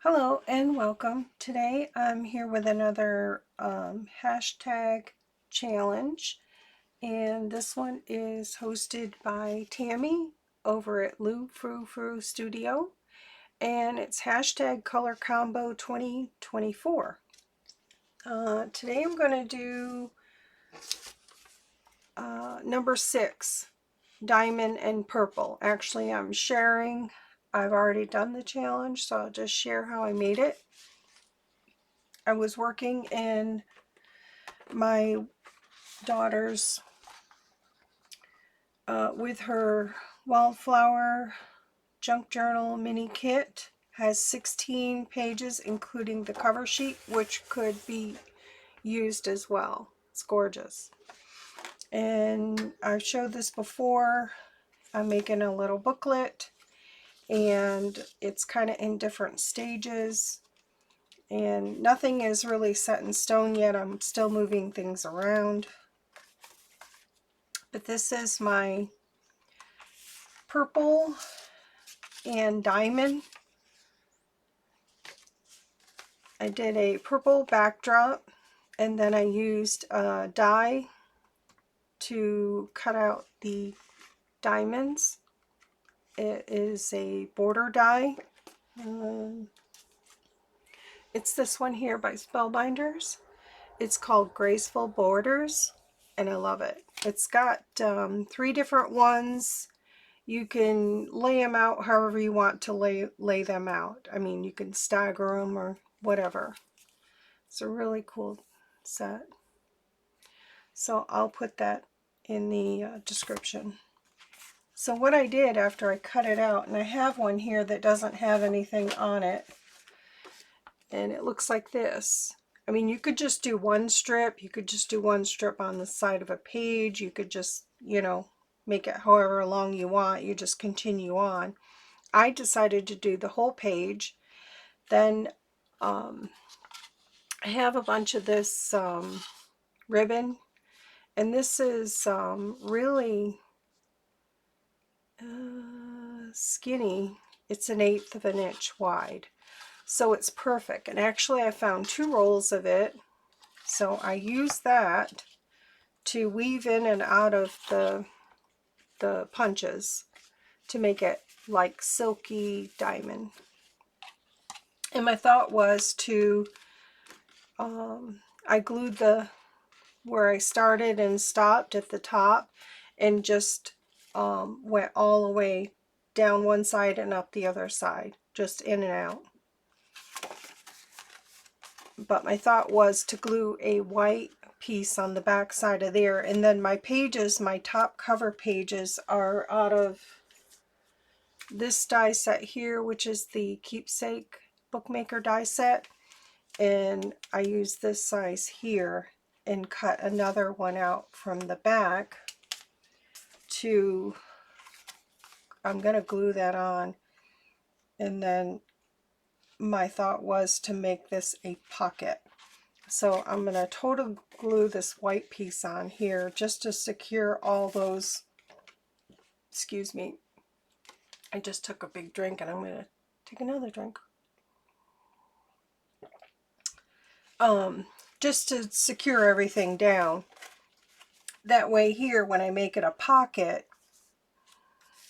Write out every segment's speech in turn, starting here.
Hello and welcome. Today I'm here with another hashtag challenge, and this one is hosted by Tammy over at froustudio, and it's hashtag color combo 2024. Today I'm going to do number 6, diamond and purple. Actually, I'm sharing. I've already done the challenge, so I'll just share how I made it. I was working in my daughter's with her Wildflower junk journal mini kit. Has 16 pages including the cover sheet, which could be used as well. It's gorgeous. And I've showed this before. I'm making a little booklet, and it's kind of in different stages, and nothing is really set in stone yet. I'm still moving things around. But this is my purple and diamond. I did a purple backdrop, and then I used a die to cut out the diamonds. It is a border die. It's this one here by Spellbinders. It's called Graceful Borders, and I love it. It's got 3 different ones. You can lay them out however you want to lay them out. I mean, you can stagger them or whatever. It's a really cool set. So I'll put that in the description. So what I did after I cut it out, and I have one here that doesn't have anything on it, and it looks like this. I mean, you could just do one strip. You could just do one strip on the side of a page. You could just, you know, make it however long you want. You just continue on. I decided to do the whole page. Then I have a bunch of this ribbon, and this is really skinny. It's 1/8 of an inch wide, so it's perfect. And actually I found 2 rolls of it, so I use that to weave in and out of the punches to make it like silky diamond. And my thought was to I glued where I started and stopped at the top, and just went all the way down one side and up the other side, just in and out. But my thought was to glue a white piece on the back side of there, and then my pages, my top cover pages, are out of this die set here, which is the Keepsake bookmaker die set, and I use this size here and cut another one out from the back to, I'm going to glue that on, and then my thought was to make this a pocket. So I'm going to total glue this white piece on here just to secure all those. Excuse me, I just took a big drink, and I'm going to take another drink. Just to secure everything down. That way here, when I make it a pocket,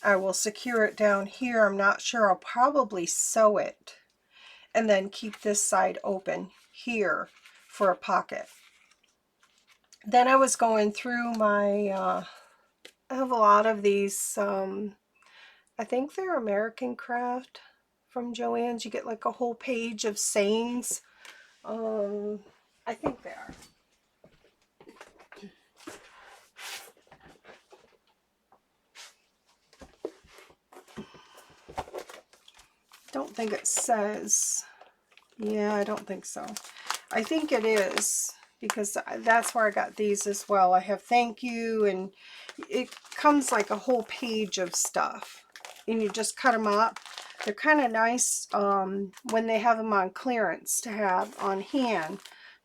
I will secure it down here. I'm not sure. I'll probably sew it and then keep this side open here for a pocket. Then I was going through my, I have a lot of these, I think they're American Craft from Joann's. You get like a whole page of sayings. I think they are. Don't think it says. Yeah, I don't think so. I think it is, because that's where I got these as well. I have thank you, and it comes like a whole page of stuff, and you just cut them up. They're kind of nice when they have them on clearance to have on hand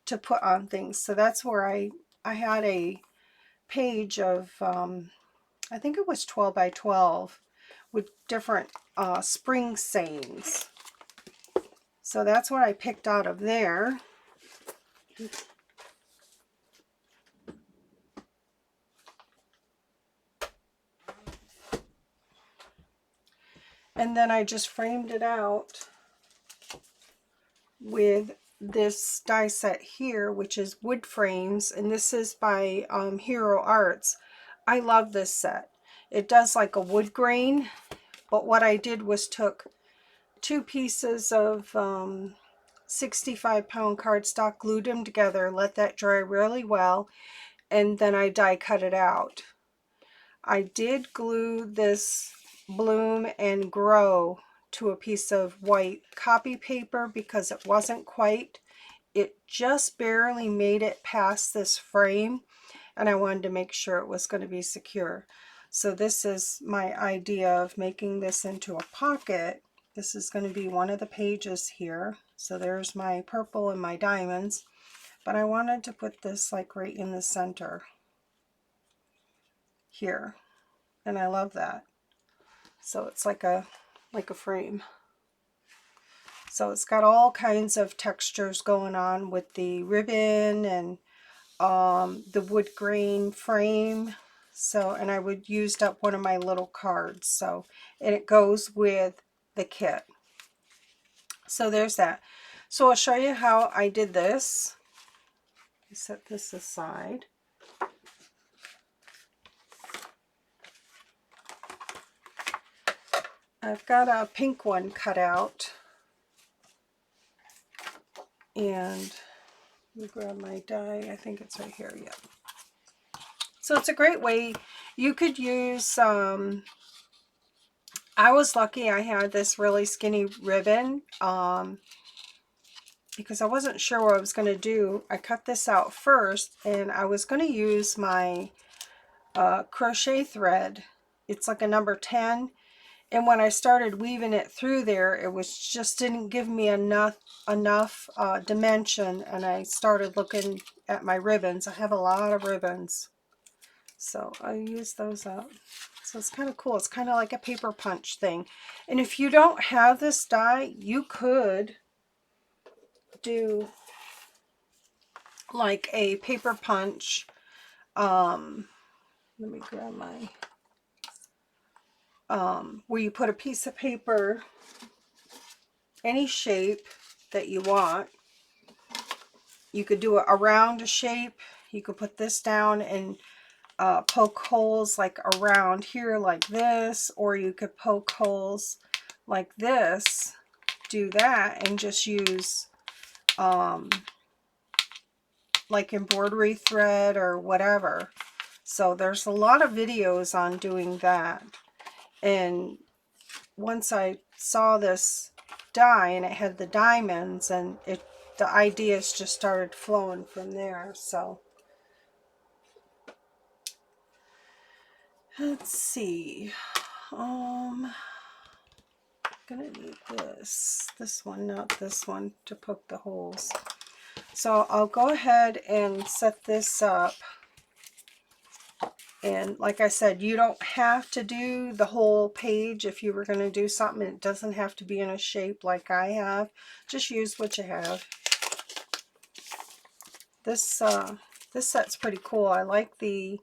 to put on things. So that's where I had a page of I think it was 12 by 12 with different spring sayings. So that's what I picked out of there. And then I just framed it out with this die set here, which is wood frames, and this is by Hero Arts. I love this set. It does like a wood grain, but what I did was took 2 pieces of 65-pound cardstock, glued them together, let that dry really well, and then I die cut it out. I did glue this bloom and grow to a piece of white copy paper because it wasn't quite, it just barely made it past this frame, and I wanted to make sure it was going to be secure. So this is my idea of making this into a pocket. This is going to be one of the pages here. So there's my purple and my diamonds, but I wanted to put this like right in the center here, and I love that. So it's like a frame. So it's got all kinds of textures going on with the ribbon and the wood grain frame. So, and I would used up one of my little cards. So, and it goes with the kit. So there's that. So I'll show you how I did this. Set this aside. I've got a pink one cut out, and let me grab my die. I think it's right here. Yeah. So it's a great way. You could use, I was lucky I had this really skinny ribbon because I wasn't sure what I was going to do. I cut this out first, and I was going to use my crochet thread. It's like a number 10. And when I started weaving it through there, it was just didn't give me enough dimension, and I started looking at my ribbons. I have a lot of ribbons, so I use those up. So it's kind of cool. It's kind of like a paper punch thing. And if you don't have this die, you could do like a paper punch. Let me grab my where you put a piece of paper, any shape that you want. You could do a round shape. You could put this down and poke holes like around here like this, or you could poke holes like this, do that, and just use like embroidery thread or whatever. So there's a lot of videos on doing that. And once I saw this die and it had the diamonds, and the ideas just started flowing from there. So let's see. I'm gonna need this one, not this one, to poke the holes. So I'll go ahead and set this up. And like I said, you don't have to do the whole page if you were going to do something. It doesn't have to be in a shape like I have. Just use what you have. This set's pretty cool. I like the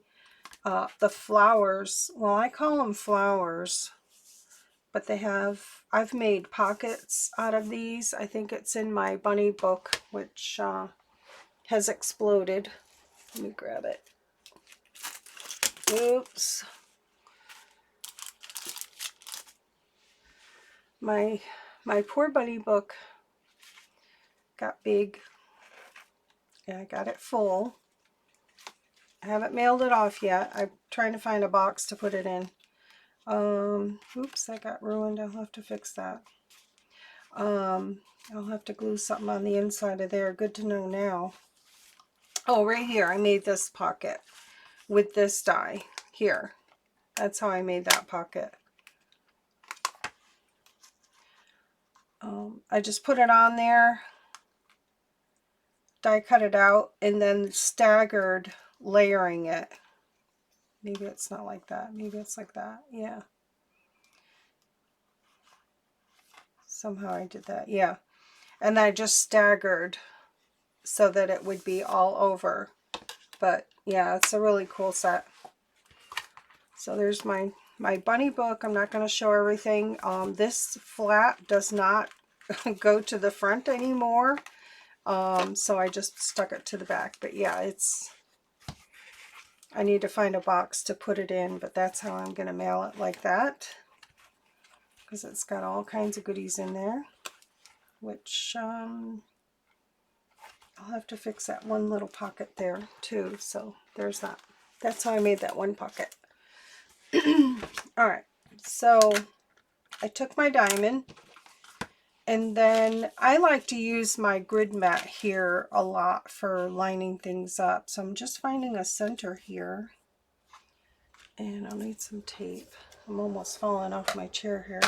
flowers. Well, I call them flowers, but they have, I've made pockets out of these. I think it's in my bunny book, which has exploded. Let me grab it. Oops. My poor bunny book got big. Yeah, I got it full. I haven't mailed it off yet. I'm trying to find a box to put it in. Oops, that got ruined. I'll have to fix that. I'll have to glue something on the inside of there. Good to know now. Oh, right here. I made this pocket with this die here. That's how I made that pocket. I just put it on there, die cut it out, and then staggered layering it. Maybe it's not like that. Maybe it's like that. Yeah. Somehow I did that. Yeah. and I just staggered so that it would be all over. But yeah, it's a really cool set. So there's my bunny book. I'm not going to show everything. This flap does not go to the front anymore. So I just stuck it to the back. But yeah, I need to find a box to put it in, but that's how I'm going to mail it, like that. Because it's got all kinds of goodies in there, which I'll have to fix that one little pocket there too. So there's that. That's how I made that one pocket. Alright, so I took my diamond, and then I like to use my grid mat here a lot for lining things up. So I'm just finding a center here, and I'll need some tape. I'm almost falling off my chair here.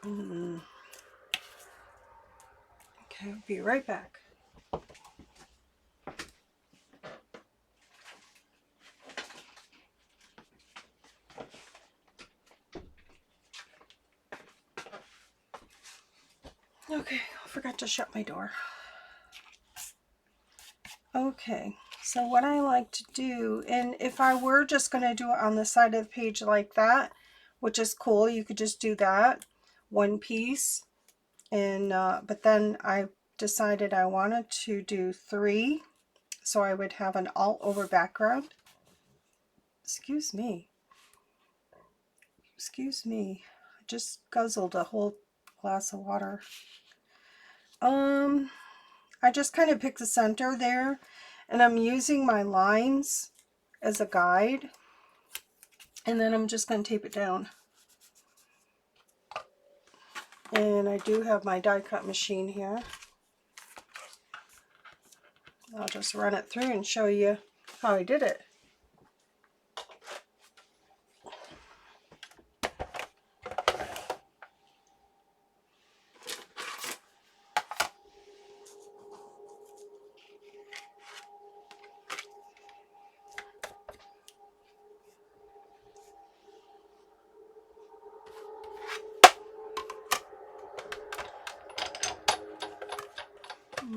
Okay, I'll be right back. Okay, I forgot to shut my door. Okay, so what I like to do, and if I were just going to do it on the side of the page like that, which is cool, you could just do that, one piece, and but then I decided I wanted to do 3, so I would have an all over background. Excuse me. Excuse me. I just guzzled a whole glass of water. I just kind of picked the center there, and I'm using my lines as a guide, and then I'm just going to tape it down. And I do have my die cut machine here. I'll just run it through and show you how I did it.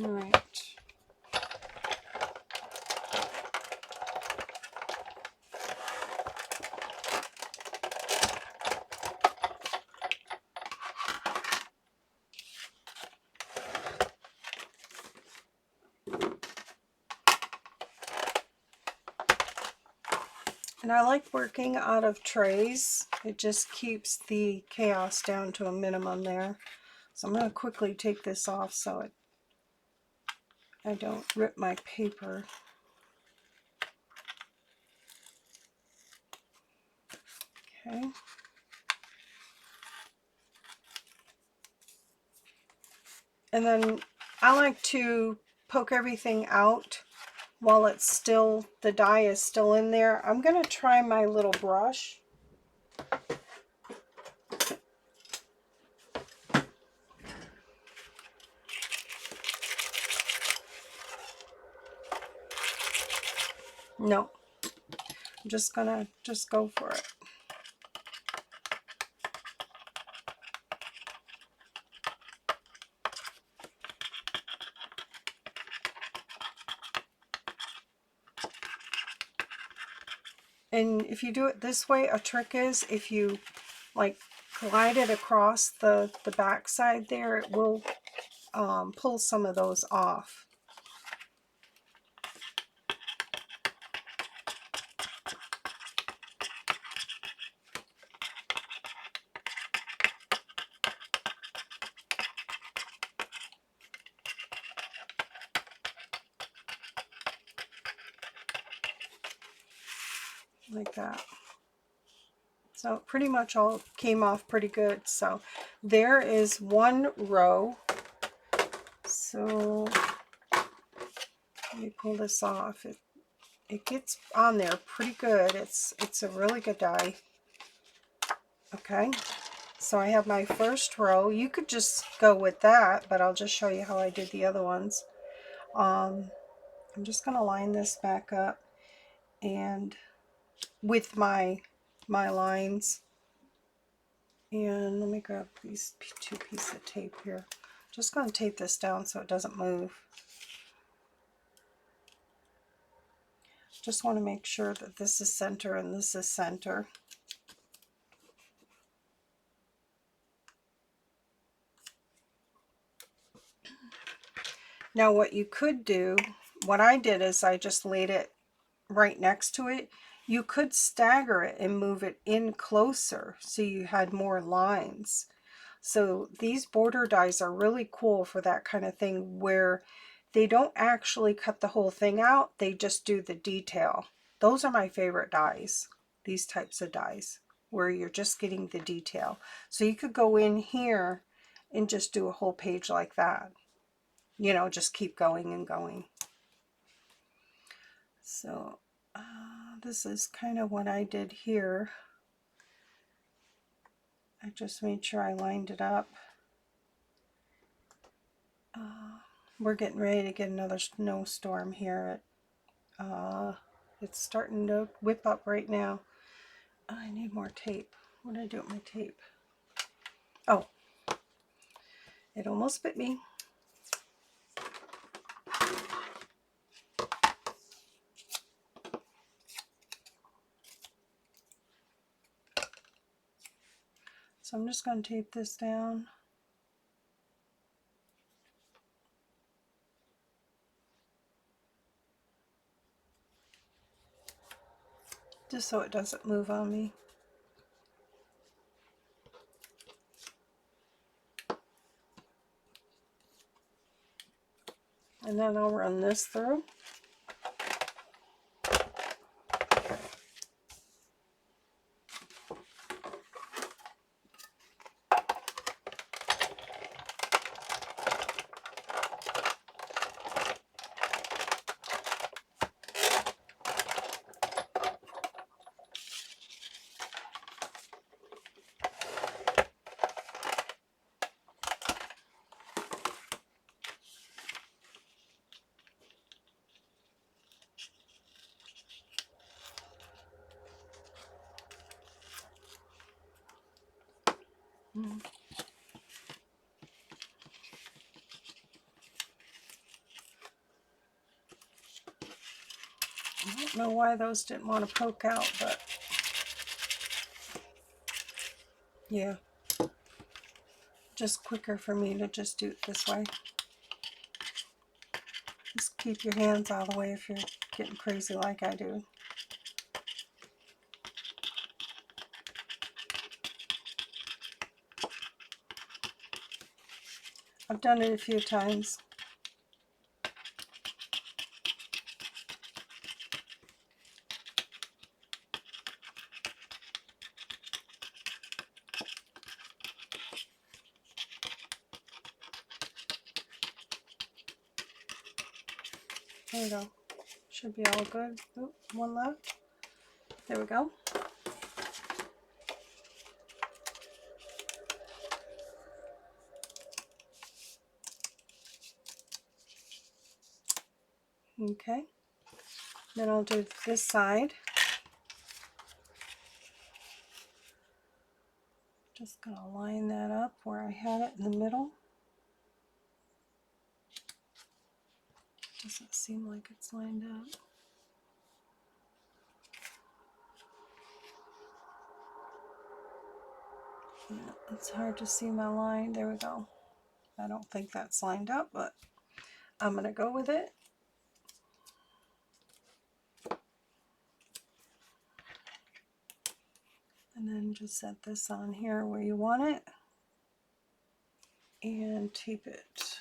All right. And I like working out of trays. It just keeps the chaos down to a minimum there. So I'm going to quickly take this off so I don't rip my paper. Okay. And then I like to poke everything out while it's still, the dye is still in there. I'm going to try my little brush. No, I'm just going to go for it. And if you do it this way, a trick is if you like glide it across the back side there, it will pull some of those off. Like that. So it pretty much all came off pretty good. So there is one row. So let me pull this off. It gets on there pretty good. It's a really good die. Okay, so I have my first row. You could just go with that, but I'll just show you how I did the other ones. I'm just going to line this back up and with my lines. And let me grab these 2 pieces of tape here. Just going to tape this down so it doesn't move. Just want to make sure that this is center and this is center. Now what you could do, what I did is I just laid it right next to it. You could stagger it and move it in closer so you had more lines. So these border dies are really cool for that kind of thing where they don't actually cut the whole thing out, they just do the detail. Those are my favorite dies, these types of dies, where you're just getting the detail. So you could go in here and just do a whole page like that. You know, just keep going and going. So this is kind of what I did here. I just made sure I lined it up. We're getting ready to get another snowstorm here. It's starting to whip up right now. I need more tape. What did I do with my tape? Oh, it almost bit me. So I'm just going to tape this down. Just so it doesn't move on me. And then I'll run this through. I don't know why those didn't want to poke out, but yeah, just quicker for me to just do it this way. Just keep your hands out of the way if you're getting crazy like I do. I've done it a few times. There we go. Should be all good. Oop, one left. There we go. Okay. Then I'll do this side. Just gonna line that up where I had it in the middle. Doesn't seem like it's lined up. Yeah, it's hard to see my line. There we go. I don't think that's lined up, but I'm gonna go with it. And then just set this on here where you want it and tape it.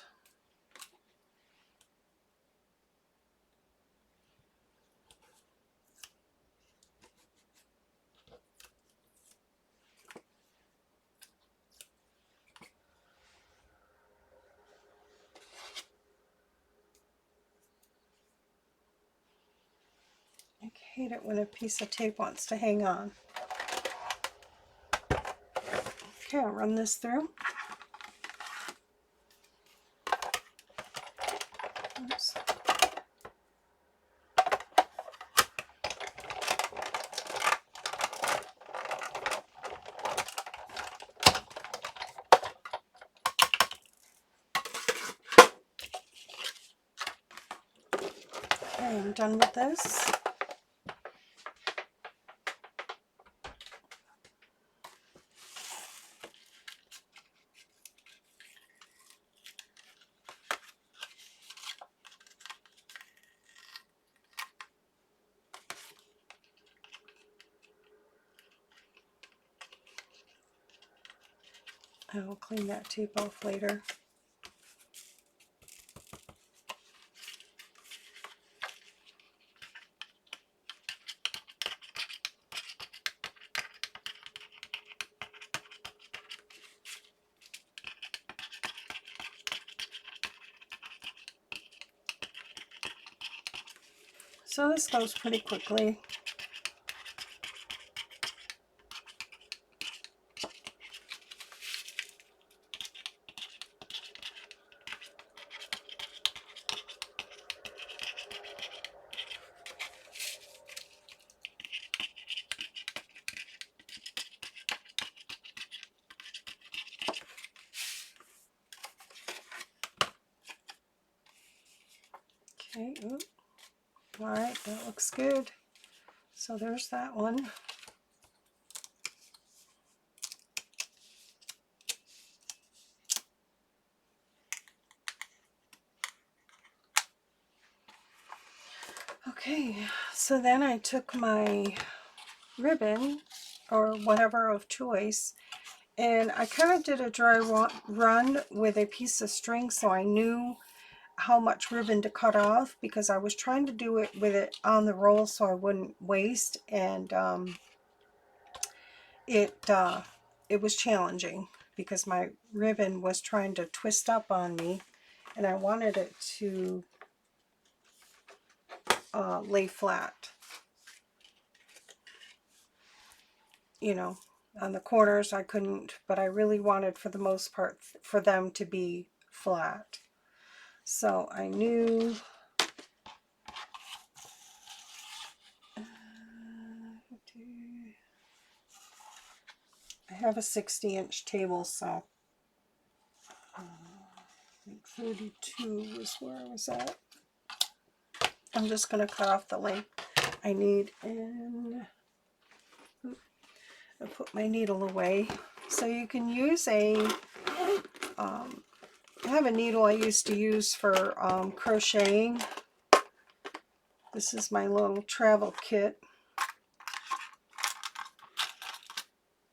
I hate it when a piece of tape wants to hang on. Okay, I'll run this through. Oops. Okay, I'm done with this. I will clean that tape off later. So this goes pretty quickly. Okay, ooh. All right, that looks good. So there's that one. Okay, so then I took my ribbon or whatever of choice, and I kind of did a dry run with a piece of string so I knew how much ribbon to cut off, because I was trying to do it with it on the roll so I wouldn't waste, and it was challenging because my ribbon was trying to twist up on me, and I wanted it to lay flat, you know. On the corners I couldn't, but I really wanted for the most part for them to be flat. So I knew I have a 60-inch table, so I think 32 was where I was at. I'm just going to cut off the length I need, and I'll put my needle away. So you can use a, I have a needle I used to use for crocheting. This is my little travel kit.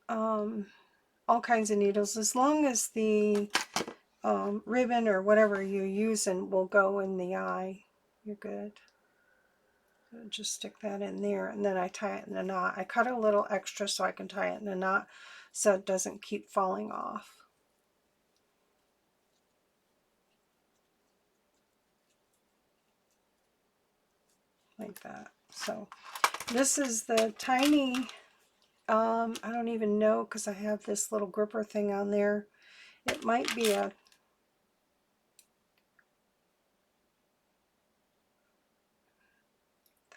All kinds of needles, as long as the ribbon or whatever you're using will go in the eye, you're good. So just stick that in there, and then I tie it in a knot. I cut a little extra so I can tie it in a knot so it doesn't keep falling off. Like that. So this is the tiny, I don't even know because I have this little gripper thing on there. It might be a,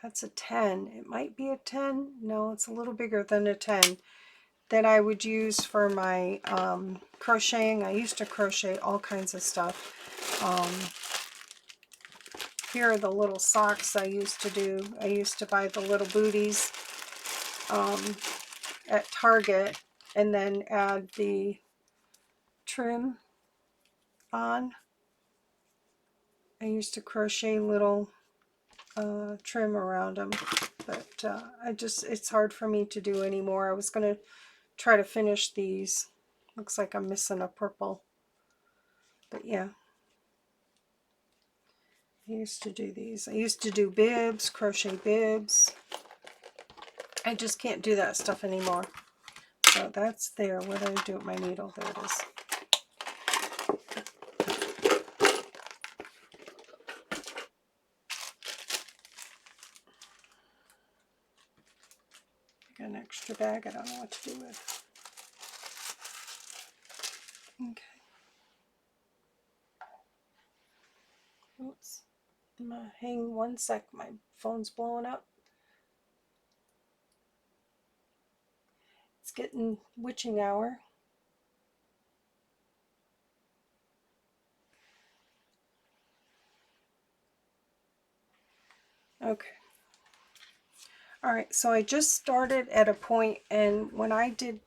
that's a 10. It might be a 10. No, it's a little bigger than a 10 that I would use for my crocheting. I used to crochet all kinds of stuff. Here are the little socks I used to do. I used to buy the little booties at Target and then add the trim on. I used to crochet little trim around them, but it's hard for me to do anymore. I was going to try to finish these. Looks like I'm missing a purple, but yeah. I used to do these. I used to do bibs, crochet bibs. I just can't do that stuff anymore. So that's there. What did I do with my needle? There it is. I got an extra bag I don't know what to do with. Okay. Oops. Hang one sec. My phone's blowing up. It's getting witching hour. Okay. All right, so I just started at a point, and when I did,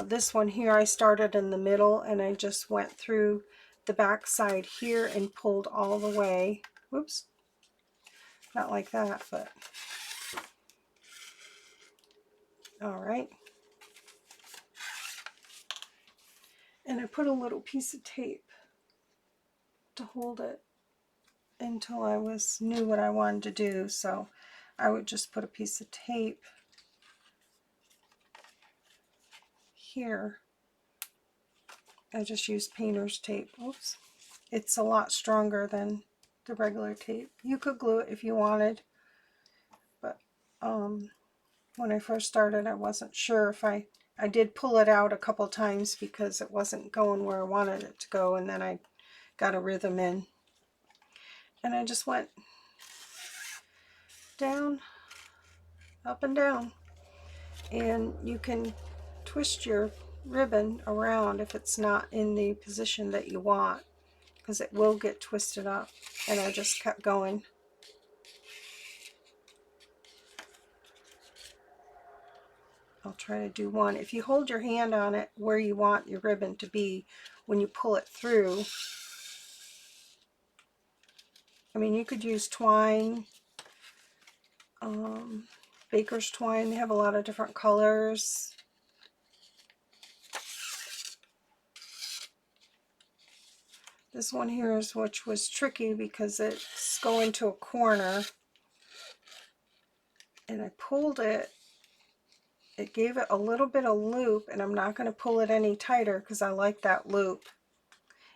this one here, I started in the middle, and I just went through the back side here and pulled all the way. Whoops, not like that, but all right. And I put a little piece of tape to hold it until I knew what I wanted to do. So I would just put a piece of tape here. I just used painter's tape. Oops. It's a lot stronger than the regular tape. You could glue it if you wanted, but when I first started, I wasn't sure if I did pull it out a couple times because it wasn't going where I wanted it to go, and then I got a rhythm in. And I just went down, up and down. And you can twist your ribbon around if it's not in the position that you want, because it will get twisted up. And I just kept going. I'll try to do one. If you hold your hand on it where you want your ribbon to be when you pull it through, I mean, you could use twine, baker's twine. They have a lot of different colors. This one here is which was tricky because it's going to a corner, and I pulled it. It gave it a little bit of loop, and I'm not going to pull it any tighter because I like that loop.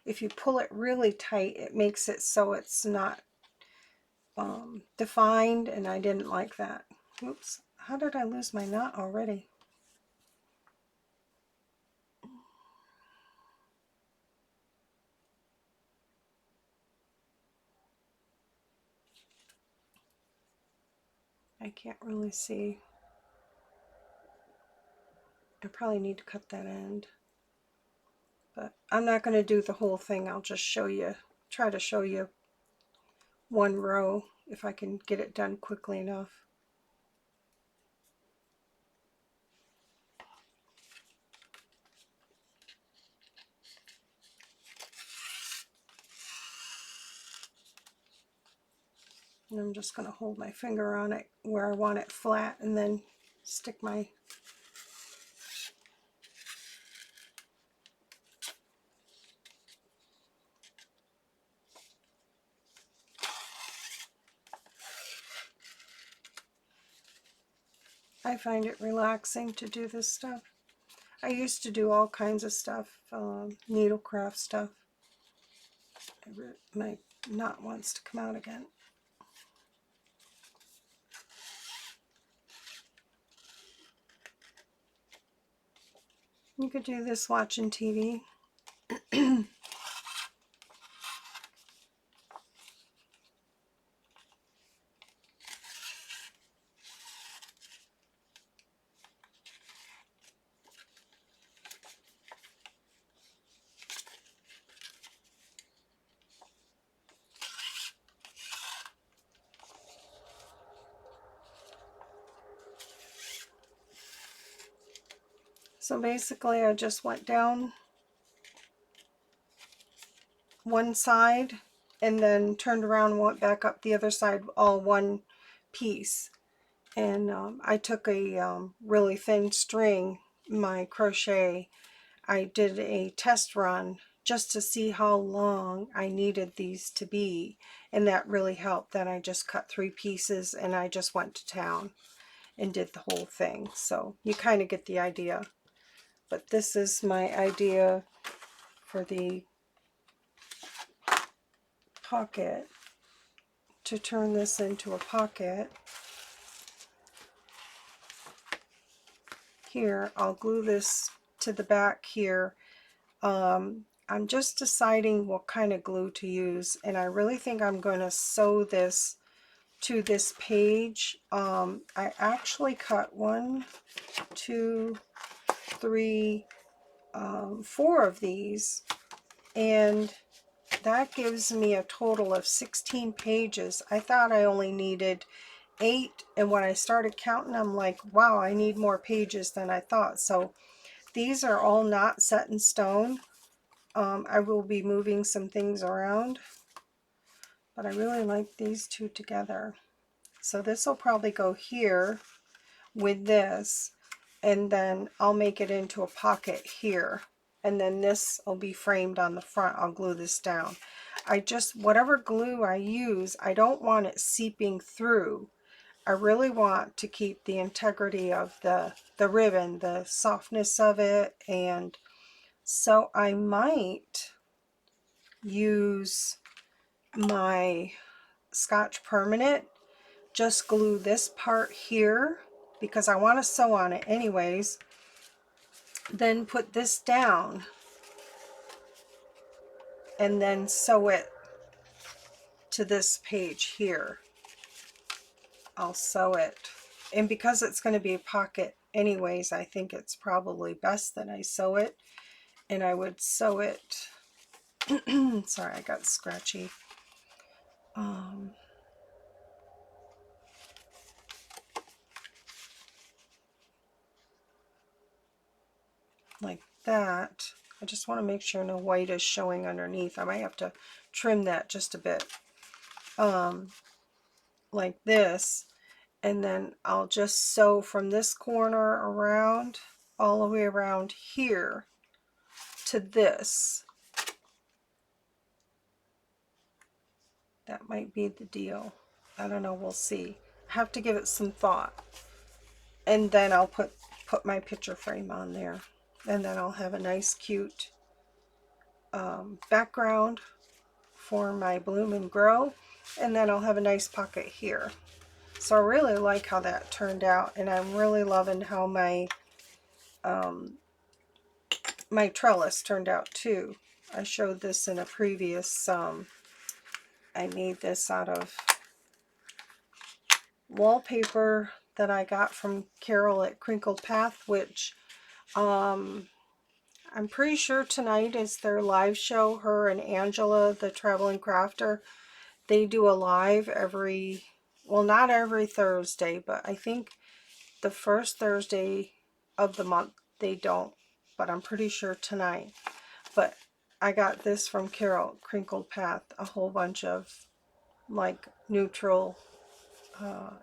If you pull it really tight, it makes it so it's not defined, and I didn't like that. Oops, how did I lose my knot already? I can't really see. I probably need to cut that end. But I'm not going to do the whole thing. I'll just show you, try to show you one row if I can get it done quickly enough. And I'm just going to hold my finger on it where I want it flat and then stick my I find it relaxing to do this stuff. I used to do all kinds of stuff, needlecraft stuff. My knot wants to come out again. You could do this watching TV. So basically I just went down one side and then turned around and went back up the other side, all one piece. And I took a really thin string, my crochet. I did a test run just to see how long I needed these to be, and that really helped. Then I just cut 3 pieces and I just went to town and did the whole thing. So you kind of get the idea. But this is my idea for the pocket, to turn this into a pocket. Here, I'll glue this to the back here. I'm just deciding what kind of glue to use, and I really think I'm going to sew this to this page. I actually cut 1, 2, 3, 4 of these, and that gives me a total of 16 pages. I thought I only needed 8, and when I started counting, I'm like, wow, I need more pages than I thought. So these are all not set in stone. I will be moving some things around, but I really like these two together. So this will probably go here with this, and then I'll make it into a pocket here, and then this will be framed on the front. I'll glue this down. Whatever glue I use, I don't want it seeping through. I really want to keep the integrity of the ribbon, the softness of it, and so I might use my Scotch Permanent, just glue this part here because I want to sew on it anyways, then put this down and then sew it to this page here. I'll sew it, and because it's going to be a pocket anyways, I think it's probably best that I sew it, and I would sew it sorry, I got scratchy. Like that. I just want to make sure no white is showing underneath. I might have to trim that just a bit. Like this, and then I'll just sew from this corner around all the way around here to this. That might be the deal. I don't know, we'll see. I have to give it some thought. And then I'll put my picture frame on there, and then I'll have a nice cute background for my Bloom and Grow, and then I'll have a nice pocket here. So I really like how that turned out, and I'm really loving how my my trellis turned out too. I showed this in a previous, I made this out of wallpaper that I got from Carol at Crinkled Path, which I'm pretty sure tonight is their live show. Her and Angela, the traveling crafter, they do a live every, well, not every Thursday, but I think the first Thursday of the month they don't, but I'm pretty sure tonight. But I got this from Carol, Crinkled Path, a whole bunch of like neutral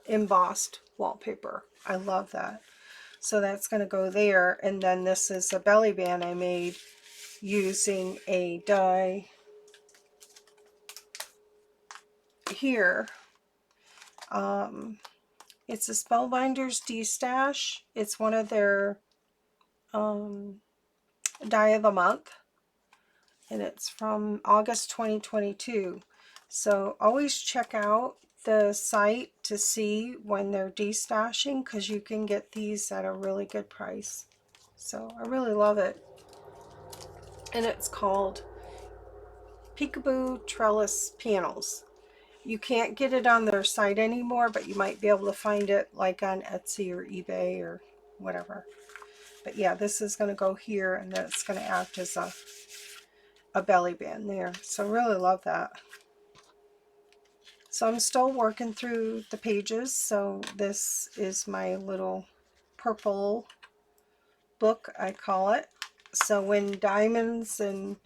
embossed wallpaper. I love that. So that's going to go there, and then this is a belly band I made using a die here. It's a Spellbinders D-Stash. It's one of their die of the month, and it's from August 2022. So always check out the site to see when they're destashing, because you can get these at a really good price. So I really love it. And it's called Peekaboo Trellis Panels. You can't get it on their site anymore, but you might be able to find it like on Etsy or eBay or whatever. But yeah, this is going to go here, and then it's going to act as a belly band there. So I really love that. So I'm still working through the pages. So this is my little purple book, I call it. So when diamond and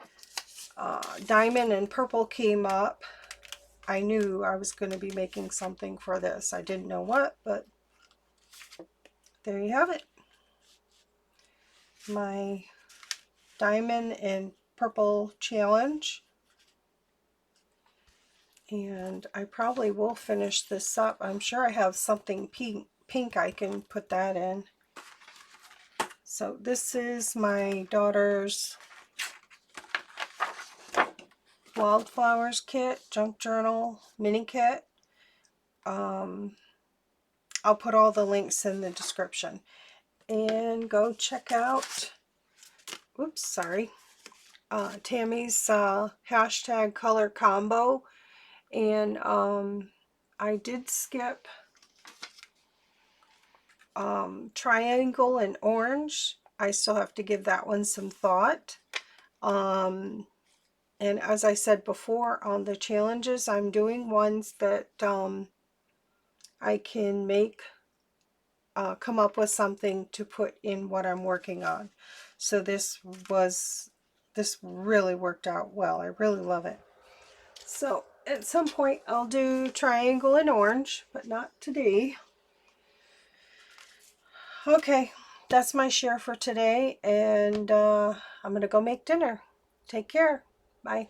purple came up, I knew I was going to be making something for this. I didn't know what, but there you have it. My diamond and purple challenge. And I probably will finish this up. I'm sure I have something pink I can put that in. So this is my daughter's Wildflowers kit, junk journal mini kit. I'll put all the links in the description. And go check out, oops, sorry, Tammy's hashtag color combo. And I did skip triangle and orange. I still have to give that one some thought. And as I said before on the challenges, I'm doing ones that I can make, come up with something to put in what I'm working on. So this really worked out well. I really love it. So at some point I'll do triangle and orange, but not today. Okay, that's my share for today, and I'm going to go make dinner. Take care. Bye.